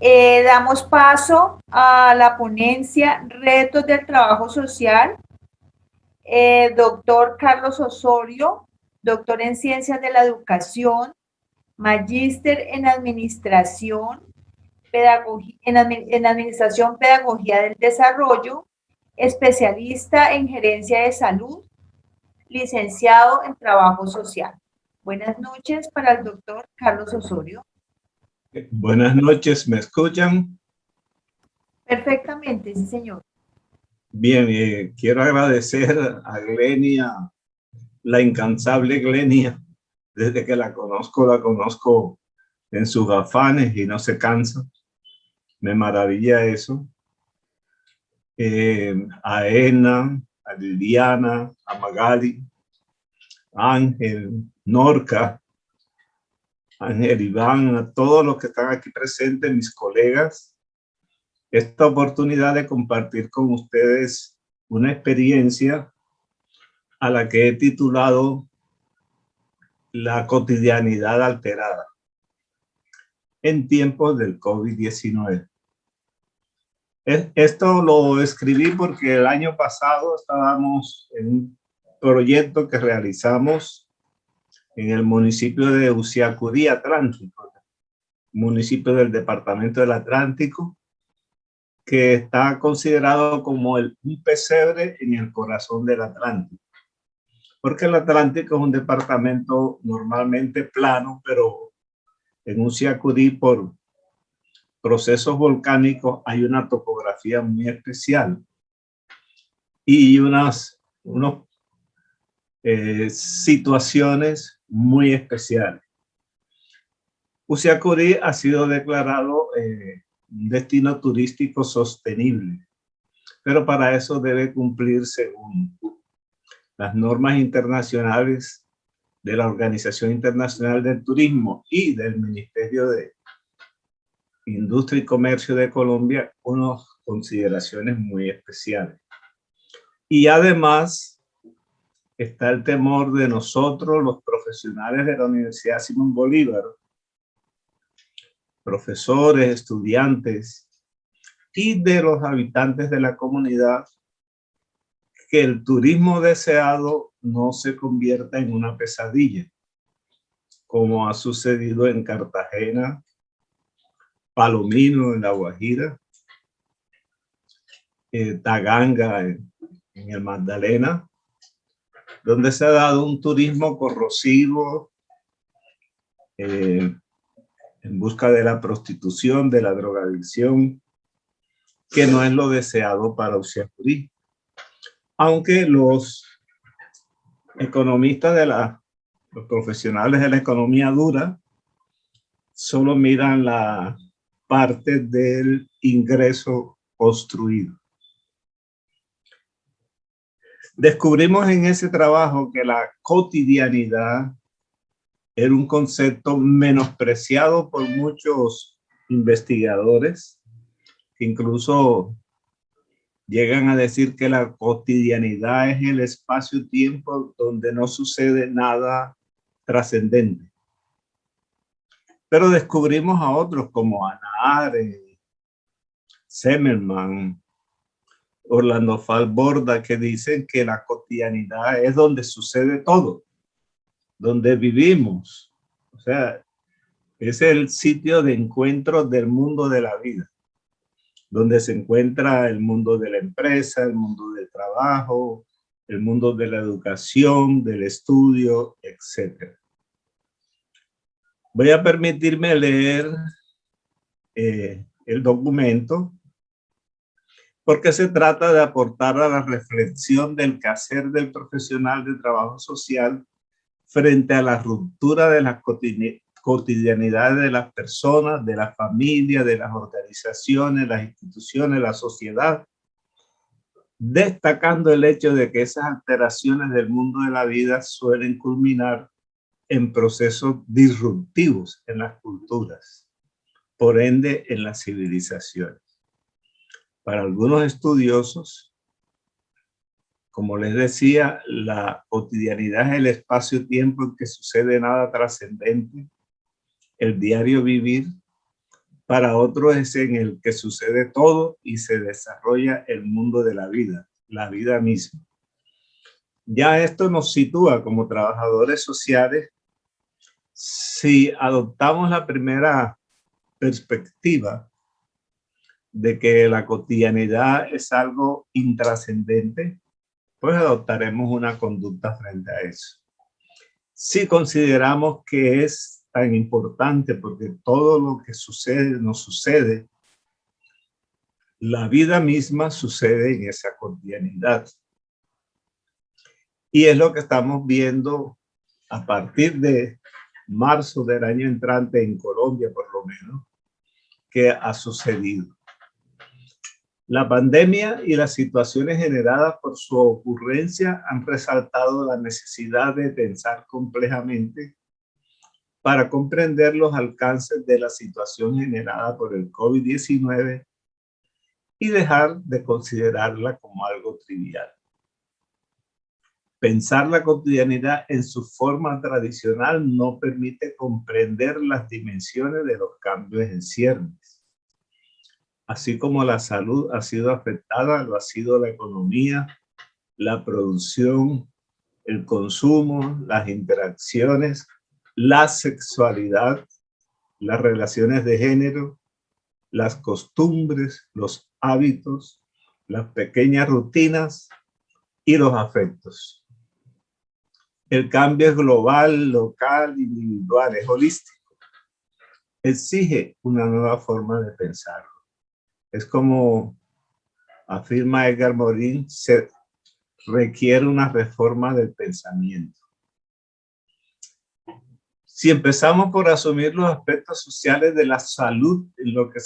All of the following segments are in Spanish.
Damos paso a la ponencia Retos del Trabajo Social. Doctor Carlos Osorio, doctor en Ciencias de la Educación, magíster en Administración, en Administración Pedagogía del Desarrollo, especialista en Gerencia de Salud, licenciado en Trabajo Social. Buenas noches para el doctor Carlos Osorio. Buenas noches, ¿me escuchan? Perfectamente, sí, señor. Bien, quiero agradecer a Glenia, la incansable Glenia. Desde que la conozco en sus afanes y no se cansa. Me maravilla eso. A Ena, a Liliana, a Magali, a Ángel, Norca, Ángel Iván, a todos los que están aquí presentes, mis colegas. Esta oportunidad de compartir con ustedes una experiencia a la que he titulado La cotidianidad alterada en tiempos del COVID-19. Esto lo escribí porque el año pasado estábamos en un proyecto que realizamos en el municipio de Usiacurí, Atlántico, municipio del departamento del Atlántico, que está considerado como un pesebre en el corazón del Atlántico. Porque el Atlántico es un departamento normalmente plano, pero en Usiacurí, por procesos volcánicos, hay una topografía muy especial y unas situaciones muy especiales. Usiacurí ha sido declarado un destino turístico sostenible, pero para eso debe cumplir según las normas internacionales de la Organización Internacional del Turismo y del Ministerio de Industria y Comercio de Colombia unas consideraciones muy especiales. Y además está el temor de nosotros, los profesionales de la Universidad Simón Bolívar, profesores, estudiantes y de los habitantes de la comunidad, que el turismo deseado no se convierta en una pesadilla, como ha sucedido en Cartagena, Palomino en La Guajira, Taganga en el Magdalena, donde se ha dado un turismo corrosivo en busca de la prostitución, de la drogadicción, que no es lo deseado para Usiacurí. Aunque los economistas los profesionales de la economía dura solo miran la parte del ingreso construido. Descubrimos en ese trabajo que la cotidianidad era un concepto menospreciado por muchos investigadores, que incluso llegan a decir que la cotidianidad es el espacio-tiempo donde no sucede nada trascendente. Pero descubrimos a otros como Hannah Arendt, Zimmerman, Orlando Falborda, que dicen que la cotidianidad es donde sucede todo, donde vivimos. O sea, es el sitio de encuentro del mundo de la vida, donde se encuentra el mundo de la empresa, el mundo del trabajo, el mundo de la educación, del estudio, etc. Voy a permitirme leer el documento, porque se trata de aportar a la reflexión del quehacer del profesional de trabajo social frente a la ruptura de las cotidianidades de las personas, de la familia, de las organizaciones, las instituciones, la sociedad, destacando el hecho de que esas alteraciones del mundo de la vida suelen culminar en procesos disruptivos en las culturas, por ende en las civilizaciones. Para algunos estudiosos, como les decía, la cotidianidad es el espacio-tiempo en que sucede nada trascendente, el diario vivir. para otros es en el que sucede todo y se desarrolla el mundo de la vida misma. Ya esto nos sitúa como trabajadores sociales si adoptamos la primera perspectiva de que la cotidianidad es algo intrascendente, pues adoptaremos una conducta frente a eso. Si consideramos que es tan importante porque todo lo que sucede, nos sucede, la vida misma sucede en esa cotidianidad. Y es lo que estamos viendo a partir de marzo del año entrante en Colombia, por lo menos, que ha sucedido. La pandemia y las situaciones generadas por su ocurrencia han resaltado la necesidad de pensar complejamente para comprender los alcances de la situación generada por el COVID-19 y dejar de considerarla como algo trivial. Pensar la cotidianidad en su forma tradicional no permite comprender las dimensiones de los cambios en ciernes. Así como la salud ha sido afectada, lo ha sido la economía, la producción, el consumo, las interacciones, la sexualidad, las relaciones de género, las costumbres, los hábitos, las pequeñas rutinas y los afectos. El cambio es global, local, individual, es holístico. Exige una nueva forma de pensar. Es como afirma Edgar Morin, se requiere una reforma del pensamiento. Si empezamos por asumir los aspectos sociales de la salud, en lo que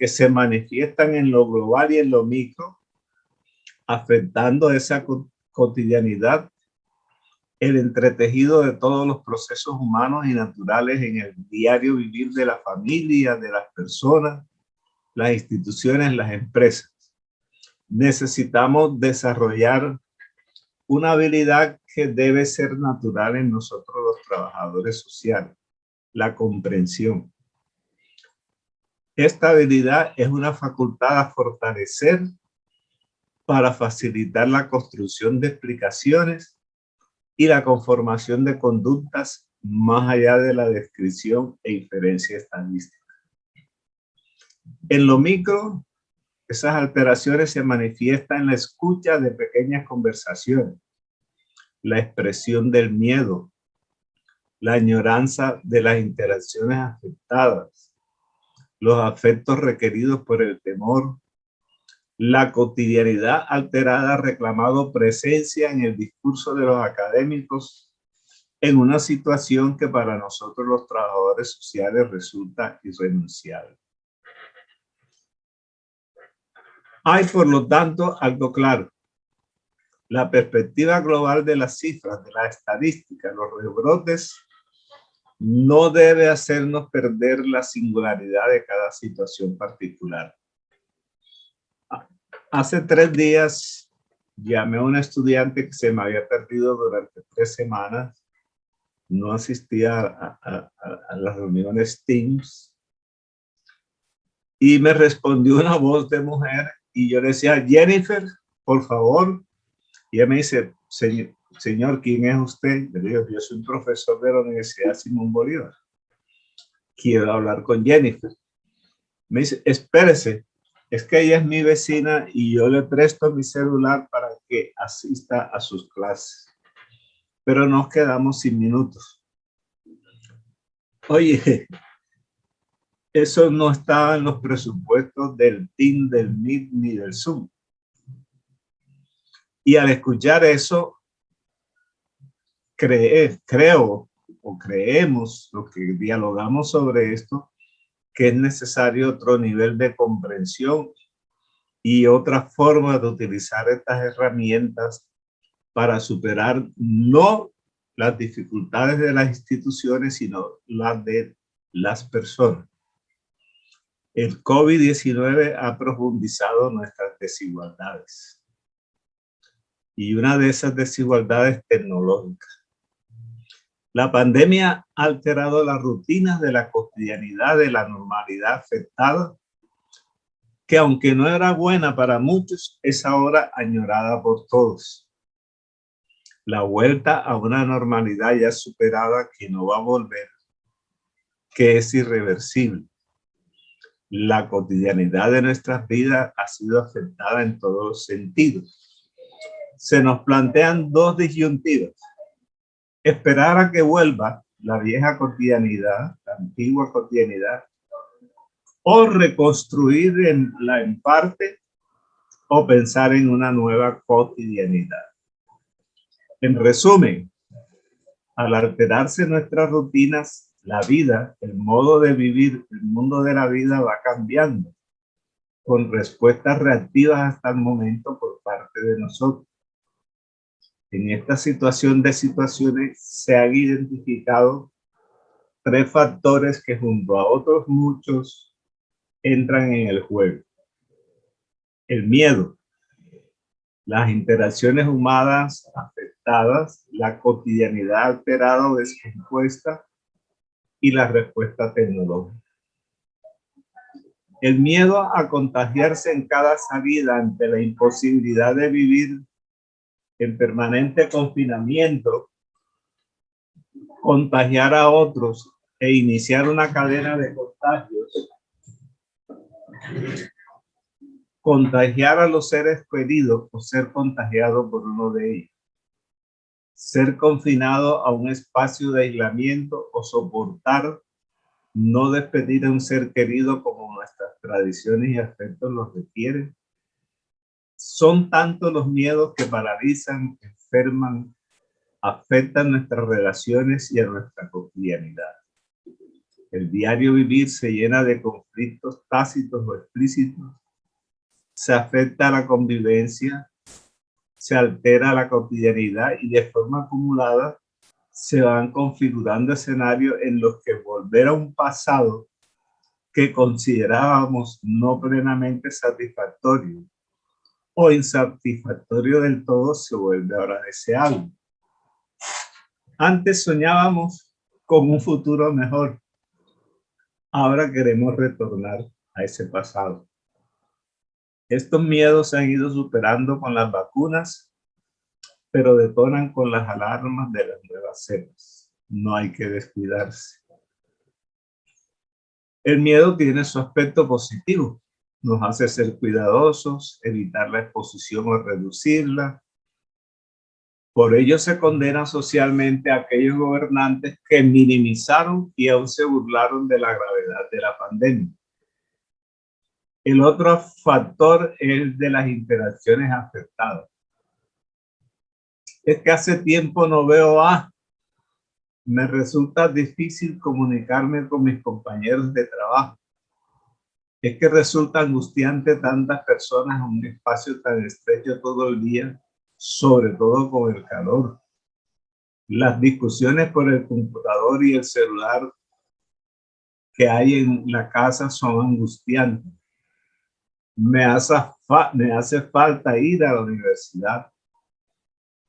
se manifiestan en lo global y en lo micro, afectando esa cotidianidad, el entretejido de todos los procesos humanos y naturales en el diario vivir de la familia, de las personas, las instituciones, las empresas. Necesitamos desarrollar una habilidad que debe ser natural en nosotros los trabajadores sociales, la comprensión. Esta habilidad es una facultad a fortalecer para facilitar la construcción de explicaciones y la conformación de conductas más allá de la descripción e inferencia estadística. En lo micro, esas alteraciones se manifiestan en la escucha de pequeñas conversaciones, la expresión del miedo, la añoranza de las interacciones afectadas, los afectos requeridos por el temor, la cotidianidad alterada reclamado presencia en el discurso de los académicos en una situación que para nosotros los trabajadores sociales resulta irrenunciable. Hay, por lo tanto, algo claro. La perspectiva global de las cifras, de la estadística, los rebrotes, no debe hacernos perder la singularidad de cada situación particular. Hace 3 días llamé a una estudiante que se me había perdido durante 3 semanas. No asistía a las reuniones Teams. Y me respondió una voz de mujer y yo le decía, Jennifer, por favor. Y ella me dice, señor, ¿quién es usted? Le digo, yo soy un profesor de la Universidad Simón Bolívar. Quiero hablar con Jennifer. Me dice, espérese, es que ella es mi vecina y yo le presto mi celular para que asista a sus clases. Pero nos quedamos sin minutos. Oye, eso no estaba en los presupuestos del Team, del Meet ni del Zoom. Y al escuchar eso, creo o creemos, lo que dialogamos sobre esto, que es necesario otro nivel de comprensión y otra forma de utilizar estas herramientas para superar no las dificultades de las instituciones, sino las de las personas. El COVID-19 ha profundizado nuestras desigualdades. Y una de esas desigualdades tecnológicas. La pandemia ha alterado las rutinas de la cotidianidad de la normalidad afectada, que aunque no era buena para muchos, es ahora añorada por todos. La vuelta a una normalidad ya superada que no va a volver, que es irreversible. La cotidianidad de nuestras vidas ha sido afectada en todos los sentidos. Se nos plantean dos disyuntivas: esperar a que vuelva la vieja cotidianidad, la antigua cotidianidad, o reconstruirla en parte, o pensar en una nueva cotidianidad. En resumen, al alterarse nuestras rutinas, la vida, el modo de vivir, el mundo de la vida va cambiando, con respuestas reactivas hasta el momento por parte de nosotros. En esta situación de situaciones se han identificado tres factores que junto a otros muchos entran en el juego. El miedo, las interacciones humanas afectadas, la cotidianidad alterada o descompuesta y la respuesta tecnológica. El miedo a contagiarse en cada salida ante la imposibilidad de vivir en permanente confinamiento, contagiar a otros e iniciar una cadena de contagios, contagiar a los seres queridos o ser contagiado por uno de ellos, ser confinado a un espacio de aislamiento o soportar no despedir a un ser querido como nuestras tradiciones y afectos lo requieren. Son tantos los miedos que paralizan, enferman, afectan nuestras relaciones y a nuestra cotidianidad. El diario vivir se llena de conflictos tácitos o explícitos, se afecta a la convivencia, se altera la cotidianidad y de forma acumulada se van configurando escenarios en los que volver a un pasado que considerábamos no plenamente satisfactorio o insatisfactorio del todo se vuelve ahora deseable. Antes soñábamos con un futuro mejor. Ahora queremos retornar a ese pasado. Estos miedos se han ido superando con las vacunas, pero detonan con las alarmas de las nuevas cepas. No hay que descuidarse. El miedo tiene su aspecto positivo. Nos hace ser cuidadosos, evitar la exposición o reducirla. Por ello se condena socialmente a aquellos gobernantes que minimizaron y aún se burlaron de la gravedad de la pandemia. El otro factor es de las interacciones afectadas. Es que hace tiempo no veo me resulta difícil comunicarme con mis compañeros de trabajo. Es que resulta angustiante tantas personas en un espacio tan estrecho todo el día, sobre todo con el calor. Las discusiones por el computador y el celular que hay en la casa son angustiantes. Me hace falta ir a la universidad.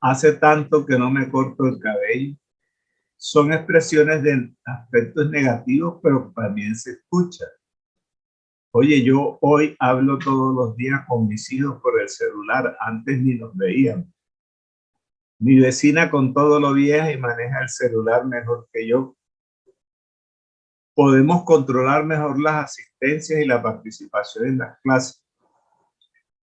Hace tanto que no me corto el cabello. Son expresiones de aspectos negativos, pero también se escucha. Oye, yo hoy hablo todos los días con mis hijos por el celular. Antes ni nos veíamos. Mi vecina con todo lo vieja y maneja el celular mejor que yo. Podemos controlar mejor las asistencias y la participación en las clases.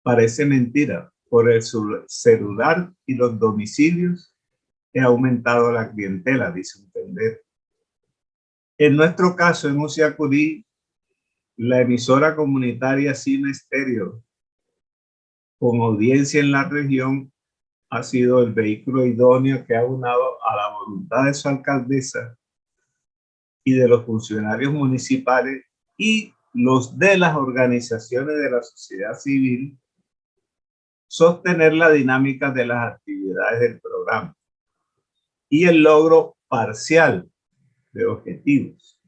Parece mentira. Por el celular y los domicilios he aumentado la clientela, dice un tendero. En nuestro caso, en Uciacurí, la emisora comunitaria Cine Estéreo, con audiencia en la región, ha sido el vehículo idóneo que ha unado a la voluntad de su alcaldesa y de los funcionarios municipales y los de las organizaciones de la sociedad civil, sostener la dinámica de las actividades del programa y el logro parcial de objetivos,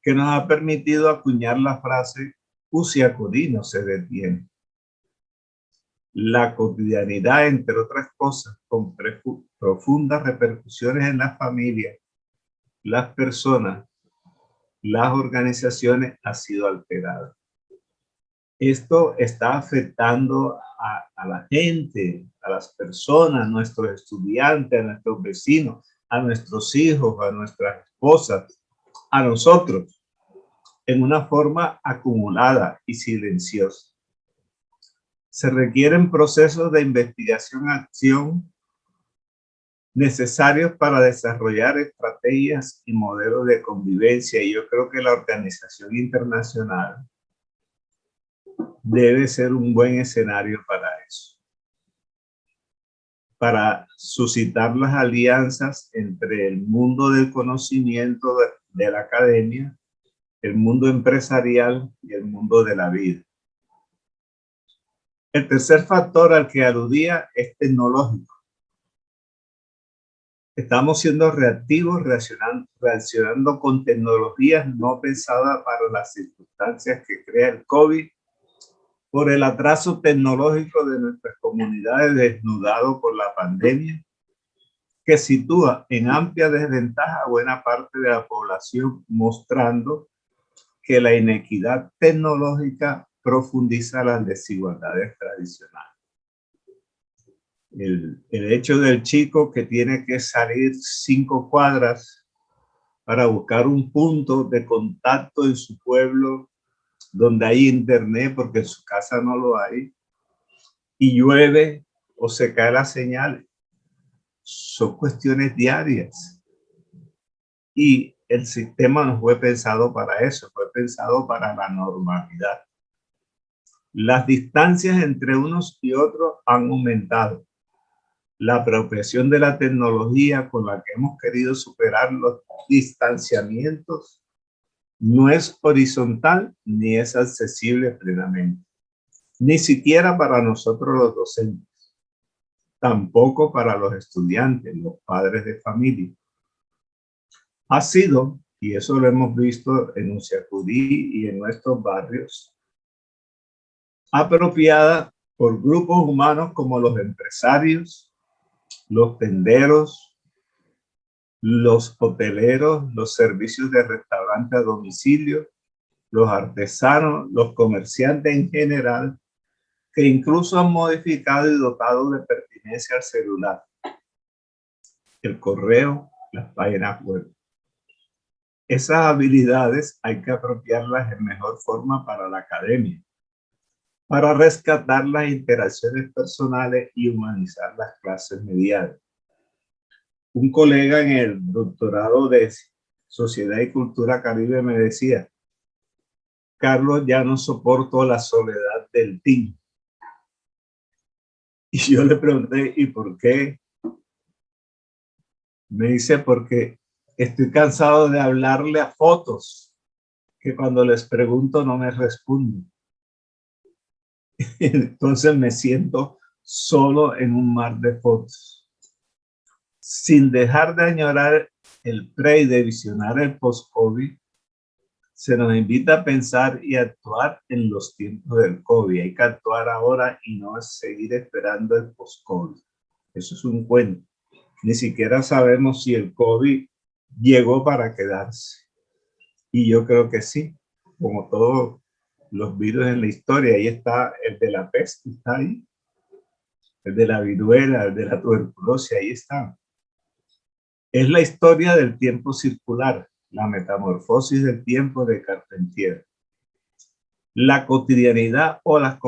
que nos ha permitido acuñar la frase Uciacurí no se detiene. La cotidianidad, entre otras cosas, con profundas repercusiones en la familia, las personas, las organizaciones ha sido alterada. Esto está afectando a la gente, a las personas, a nuestros estudiantes, a nuestros vecinos, a nuestros hijos, a nuestras esposas, a nosotros, en una forma acumulada y silenciosa. Se requieren procesos de investigación y acción necesarios para desarrollar estrategias y modelos de convivencia, y yo creo que la organización internacional debe ser un buen escenario para eso, para suscitar las alianzas entre el mundo del conocimiento de la academia, el mundo empresarial y el mundo de la vida. El tercer factor al que aludía es tecnológico. Estamos siendo reactivos, reaccionando con tecnologías no pensadas para las circunstancias que crea el COVID, por el atraso tecnológico de nuestras comunidades desnudado por la pandemia, que sitúa en amplia desventaja a buena parte de la población, mostrando que la inequidad tecnológica profundiza las desigualdades tradicionales. El hecho del chico que tiene que salir 5 cuadras para buscar un punto de contacto en su pueblo donde hay internet, porque en su casa no lo hay, y llueve o se cae la señal, son cuestiones diarias. Y el sistema no fue pensado para eso, fue pensado para la normalidad. Las distancias entre unos y otros han aumentado. La apropiación de la tecnología con la que hemos querido superar los distanciamientos no es horizontal ni es accesible plenamente, ni siquiera para nosotros los docentes, tampoco para los estudiantes, los padres de familia. Ha sido, y eso lo hemos visto en Usiacurí y en nuestros barrios, apropiada por grupos humanos como los empresarios, los tenderos, los hoteleros, los servicios de restaurante a domicilio, los artesanos, los comerciantes en general, que incluso han modificado y dotado de pertinencia al celular, el correo, las páginas web. Esas habilidades hay que apropiarlas en mejor forma para la academia, para rescatar las interacciones personales y humanizar las clases mediadas. Un colega en el doctorado de Sociedad y Cultura Caribe me decía: Carlos, ya no soporto la soledad del team. Y yo le pregunté, ¿y por qué? Me dice, porque estoy cansado de hablarle a fotos, que cuando les pregunto no me responden. Entonces me siento solo en un mar de fotos. Sin dejar de añorar el pre y de visionar el post-COVID, se nos invita a pensar y actuar en los tiempos del COVID. Hay que actuar ahora y no seguir esperando el post-COVID. Eso es un cuento. Ni siquiera sabemos si el COVID llegó para quedarse. Y yo creo que sí, como todos los virus en la historia. Ahí está el de la peste, está ahí. El de la viruela, el de la tuberculosis, ahí está. Es la historia del tiempo circular, la metamorfosis del tiempo de Carpentier. La cotidianidad o las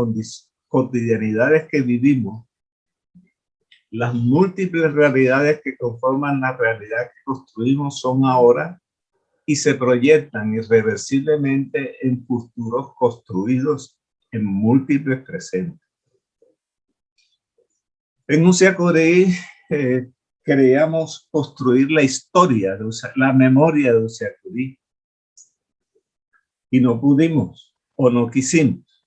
cotidianidades que vivimos, las múltiples realidades que conforman la realidad que construimos son ahora y se proyectan irreversiblemente en futuros construidos en múltiples presentes. En Usiacurí queríamos construir la historia, la memoria de Usiacurí, y no pudimos o no quisimos,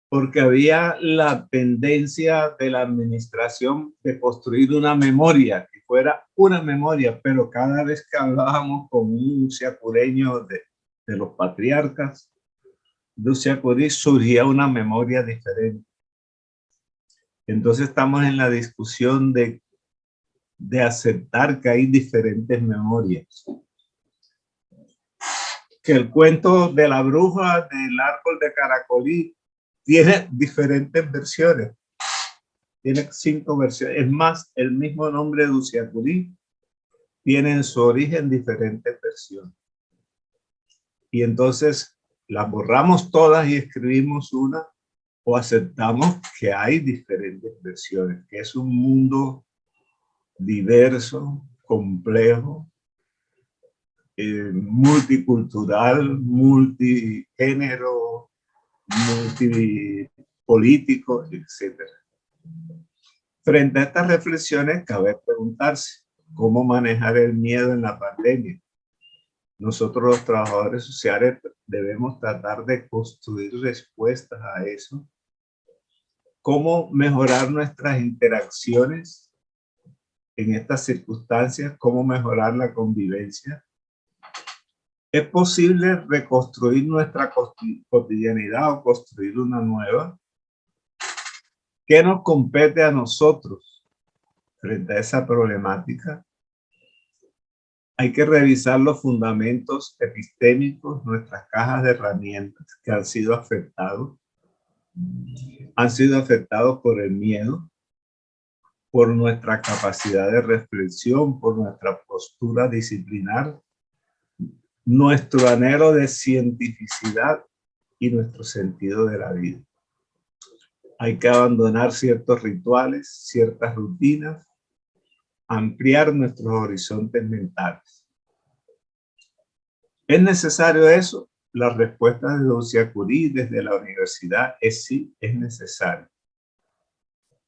porque había la tendencia de la administración de construir una memoria, que fuera una memoria, pero cada vez que hablábamos con un usiacureño de los patriarcas de Usiacurí, surgía una memoria diferente. Entonces estamos en la discusión de aceptar que hay diferentes memorias. que el cuento de la bruja del árbol de Caracolí tiene diferentes versiones. Tiene 5 versiones. Es más, el mismo nombre de Uciacurí tiene en su origen diferentes versiones. Y entonces las borramos todas y escribimos una, o aceptamos que hay diferentes versiones, que es un mundo diverso, complejo, multicultural, multigénero, multipolítico, etc. Frente a estas reflexiones, cabe preguntarse cómo manejar el miedo en la pandemia. Nosotros los trabajadores sociales debemos tratar de construir respuestas a eso. Cómo mejorar nuestras interacciones en estas circunstancias, cómo mejorar la convivencia. ¿Es posible reconstruir nuestra cotidianidad o construir una nueva? ¿Qué nos compete a nosotros frente a esa problemática? Hay que revisar los fundamentos epistémicos, nuestras cajas de herramientas que han sido afectados por el miedo, por nuestra capacidad de reflexión, por nuestra postura disciplinar, nuestro anhelo de cientificidad y nuestro sentido de la vida. Hay que abandonar ciertos rituales, ciertas rutinas, ampliar nuestros horizontes mentales. ¿Es necesario eso? La respuesta de Uciacurí desde la universidad es sí, es necesario.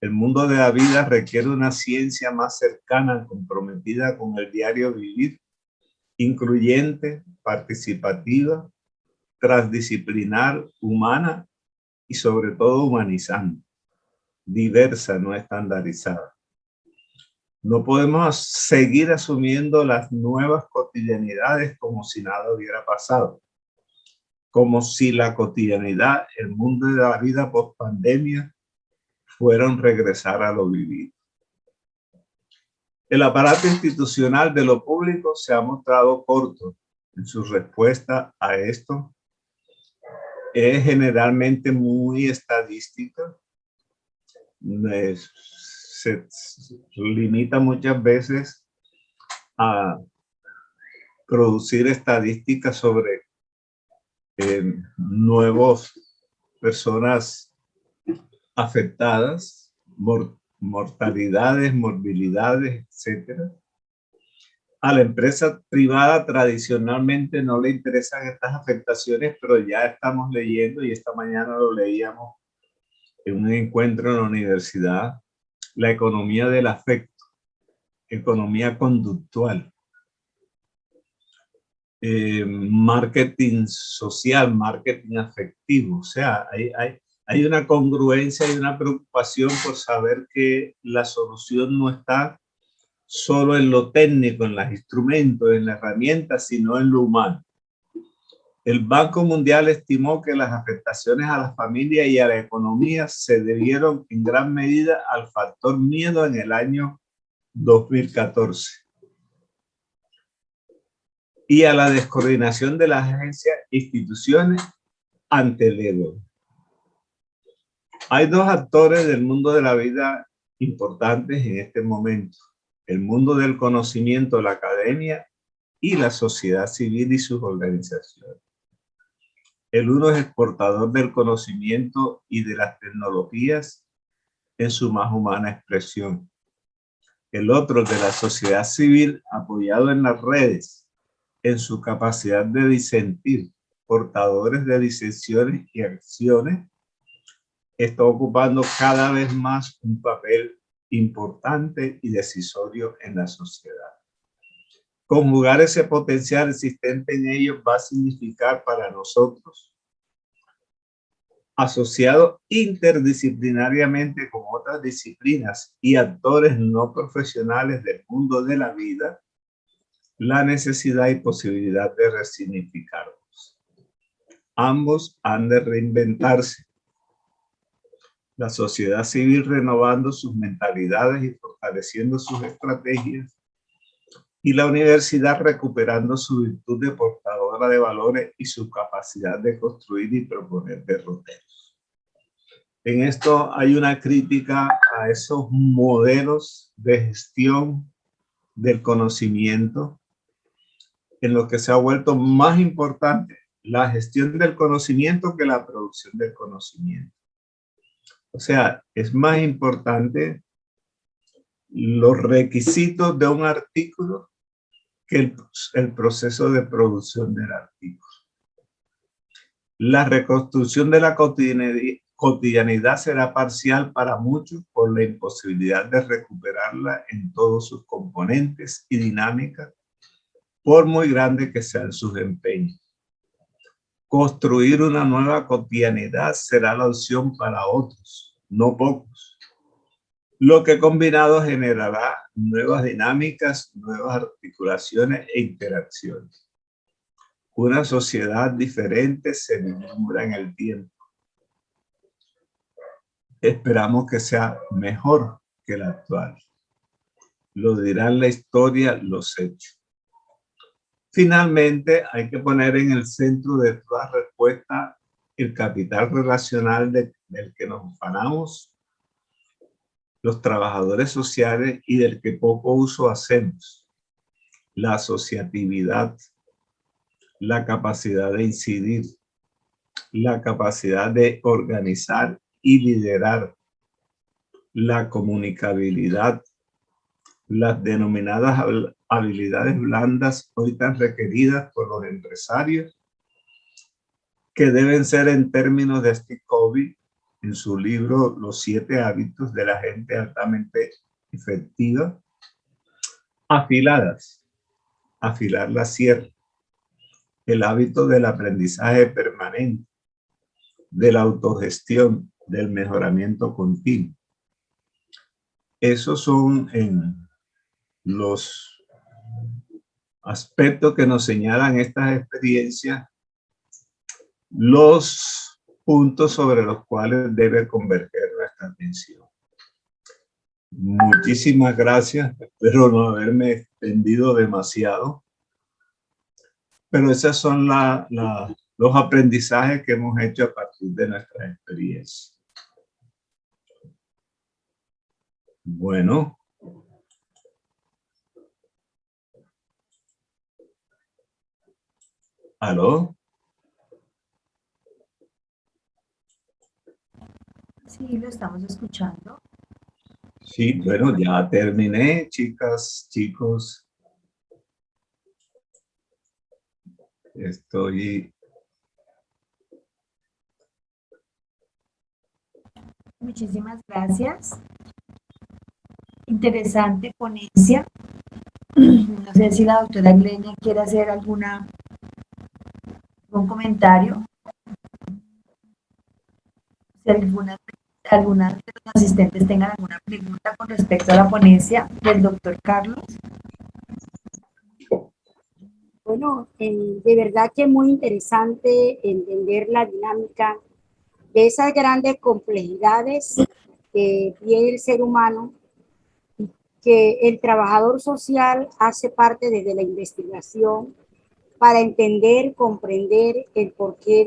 El mundo de la vida requiere una ciencia más cercana, comprometida con el diario vivir, incluyente, participativa, transdisciplinar, humana y sobre todo humanizante, diversa, no estandarizada. No podemos seguir asumiendo las nuevas cotidianidades como si nada hubiera pasado, como si la cotidianidad, el mundo de la vida post pandemia, fuera un regresar a lo vivido. El aparato institucional de lo público se ha mostrado corto en su respuesta a esto. Es generalmente muy estadística. Se limita muchas veces a producir estadísticas sobre nuevas personas afectadas, mortalidades, morbilidades, etc. A la empresa privada tradicionalmente no le interesan estas afectaciones, pero ya estamos leyendo, y esta mañana lo leíamos en un encuentro en la universidad, la economía del afecto, economía conductual, marketing social, marketing afectivo. O sea, hay una congruencia y una preocupación por saber que la solución no está solo en lo técnico, en los instrumentos, en las herramientas, sino en lo humano. El Banco Mundial estimó que las afectaciones a la familia y a la economía se debieron en gran medida al factor miedo en el año 2014 y a la descoordinación de las agencias e instituciones ante el ego. Hay dos actores del mundo de la vida importantes en este momento: el mundo del conocimiento, la academia, y la sociedad civil y sus organizaciones. El uno es el portador del conocimiento y de las tecnologías en su más humana expresión. El otro de la sociedad civil, apoyado en las redes, en su capacidad de disentir, portadores de disensiones y acciones, está ocupando cada vez más un papel importante y decisorio en la sociedad. Conjugar ese potencial existente en ellos va a significar para nosotros, asociado interdisciplinariamente con otras disciplinas y actores no profesionales del mundo de la vida, la necesidad y posibilidad de resignificarlos. Ambos han de reinventarse. La sociedad civil renovando sus mentalidades y fortaleciendo sus estrategias, y la universidad recuperando su virtud de portador generadora de valores y su capacidad de construir y proponer derroteros. En esto hay una crítica a esos modelos de gestión del conocimiento, en lo que se ha vuelto más importante la gestión del conocimiento que la producción del conocimiento. O sea, es más importante los requisitos de un artículo que el proceso de producción del artículo. La reconstrucción de la cotidianidad será parcial para muchos por la imposibilidad de recuperarla en todos sus componentes y dinámicas, por muy grande que sean sus empeños. Construir una nueva cotidianidad será la opción para otros, no pocos, lo que combinado generará nuevas dinámicas, nuevas articulaciones e interacciones. Una sociedad diferente se vislumbra en el tiempo. Esperamos que sea mejor que la actual. Lo dirán la historia, los hechos. Finalmente, hay que poner en el centro de toda respuesta el capital relacional del que nos ufanamos los trabajadores sociales y del que poco uso hacemos: la asociatividad, la capacidad de incidir, la capacidad de organizar y liderar, la comunicabilidad, las denominadas habilidades blandas hoy tan requeridas por los empresarios, que deben ser, en términos de Steve Covey, en su libro Los 7 hábitos de la gente altamente efectiva, afiladas, afilar la sierra, el hábito del aprendizaje permanente, de la autogestión, del mejoramiento continuo. Esos son los aspectos que nos señalan estas experiencias, los puntos sobre los cuales debe converger nuestra atención. Muchísimas gracias. Espero no haberme extendido demasiado, pero esos son los aprendizajes que hemos hecho a partir de nuestra experiencia. Bueno. ¿Aló? Sí, lo estamos escuchando. Sí, bueno, ya terminé, chicas, chicos. Estoy... Muchísimas gracias. Interesante ponencia. No sé si la doctora Glenia quiere hacer algún comentario. Si alguna de los asistentes tengan alguna pregunta con respecto a la ponencia del doctor Carlos. Bueno, de verdad que es muy interesante entender la dinámica de esas grandes complejidades que tiene el ser humano, que el trabajador social hace parte desde la investigación para entender, comprender el porqué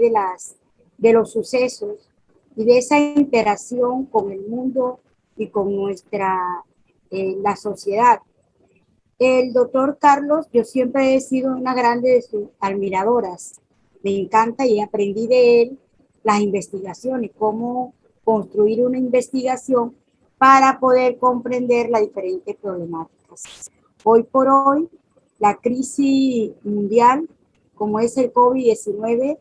de los sucesos y de esa interacción con el mundo y con la sociedad. El doctor Carlos, yo siempre he sido una grande de sus admiradoras. Me encanta y aprendí de él las investigaciones, cómo construir una investigación para poder comprender las diferentes problemáticas. Hoy por hoy, la crisis mundial, como es el COVID-19,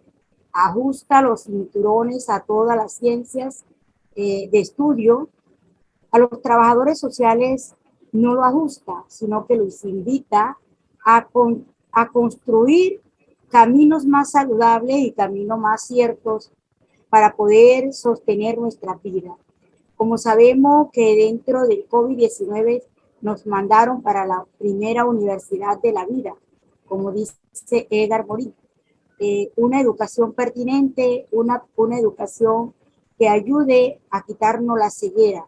ajusta los cinturones a todas las ciencias de estudio. A los trabajadores sociales no lo ajusta, sino que los invita a construir caminos más saludables y caminos más ciertos para poder sostener nuestra vida. Como sabemos que dentro del COVID-19 nos mandaron para la primera universidad de la vida, como dice Edgar Morin, una educación pertinente, una educación que ayude a quitarnos la ceguera.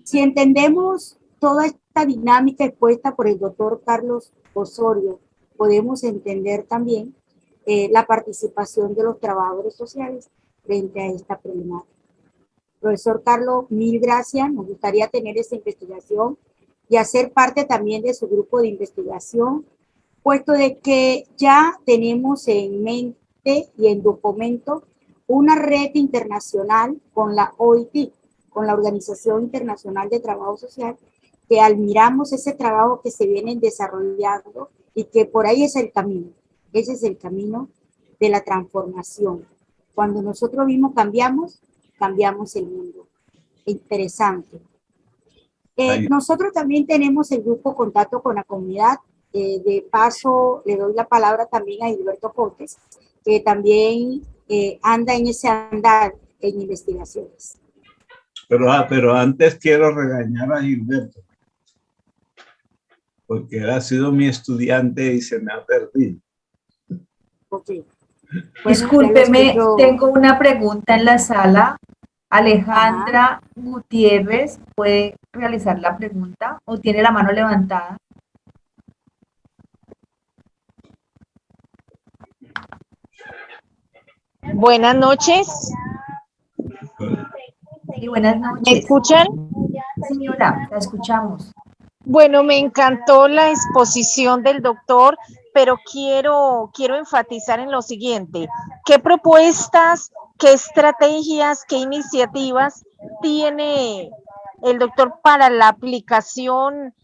Si entendemos toda esta dinámica expuesta por el doctor Carlos Osorio, podemos entender también la participación de los trabajadores sociales frente a esta problemática. Profesor Carlos, mil gracias. Nos gustaría tener esa investigación y hacer parte también de su grupo de investigación, puesto de que ya tenemos en mente y en documento una red internacional con la OIT, con la Organización Internacional de Trabajo Social, que admiramos ese trabajo que se viene desarrollando y que por ahí es el camino. Ese es el camino de la transformación. Cuando nosotros mismos cambiamos, cambiamos el mundo. Interesante. Nosotros también tenemos el grupo Contacto con la Comunidad. De paso, le doy la palabra también a Gilberto Cortés, que también anda en ese andar en investigaciones. Pero antes quiero regañar a Gilberto, porque él ha sido mi estudiante y se me ha perdido. Okay. Bueno, discúlpeme, tengo una pregunta en la sala. Alejandra Gutiérrez, ¿puede realizar la pregunta o tiene la mano levantada? Buenas noches. Sí, buenas noches. ¿Me escuchan? Señora, la escuchamos. Bueno, me encantó la exposición del doctor, pero quiero enfatizar en lo siguiente. ¿Qué propuestas, qué estrategias, qué iniciativas tiene el doctor para la aplicación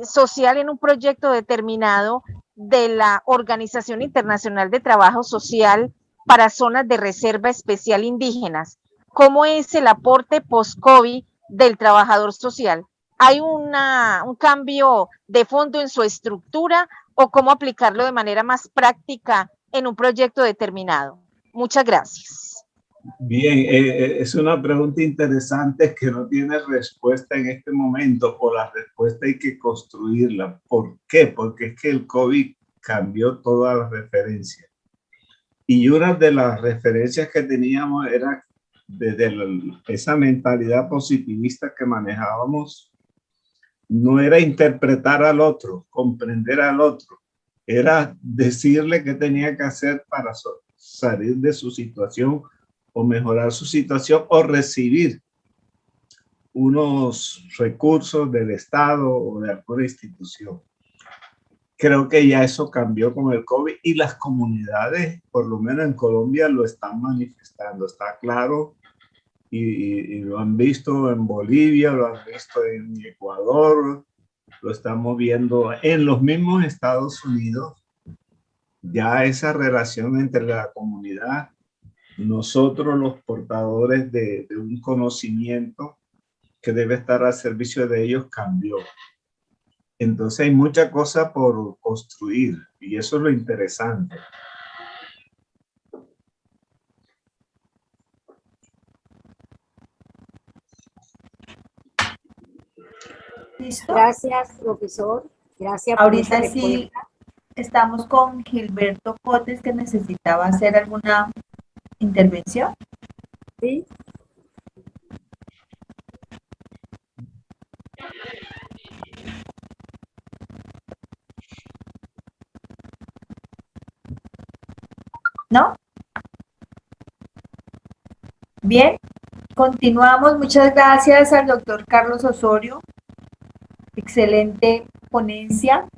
social en un proyecto determinado de la Organización Internacional de Trabajo Social para zonas de reserva especial indígenas? ¿Cómo es el aporte post-COVID del trabajador social? ¿Hay un cambio de fondo en su estructura o cómo aplicarlo de manera más práctica en un proyecto determinado? Muchas gracias. Bien, es una pregunta interesante que no tiene respuesta en este momento, o la respuesta hay que construirla. ¿Por qué? Porque es que el COVID cambió todas las referencias. Y una de las referencias que teníamos era desde esa mentalidad positivista que manejábamos. No era interpretar al otro, comprender al otro, era decirle qué tenía que hacer para salir de su situación o mejorar su situación o recibir unos recursos del Estado o de alguna institución. Creo que ya eso cambió con el COVID y las comunidades, por lo menos en Colombia, lo están manifestando, está claro. Y lo han visto en Bolivia, lo han visto en Ecuador, lo estamos viendo en los mismos Estados Unidos. Ya esa relación entre la comunidad, nosotros los portadores de un conocimiento que debe estar al servicio de ellos, cambió. Entonces hay mucha cosa por construir y eso es lo interesante. ¿Listo? Gracias, profesor. Gracias por Ahorita esa sí respuesta. estamos con Gilberto Cotes, que necesitaba hacer alguna intervención. Sí. ¿No? Bien, continuamos. Muchas gracias al doctor Carlos Osorio. Excelente ponencia.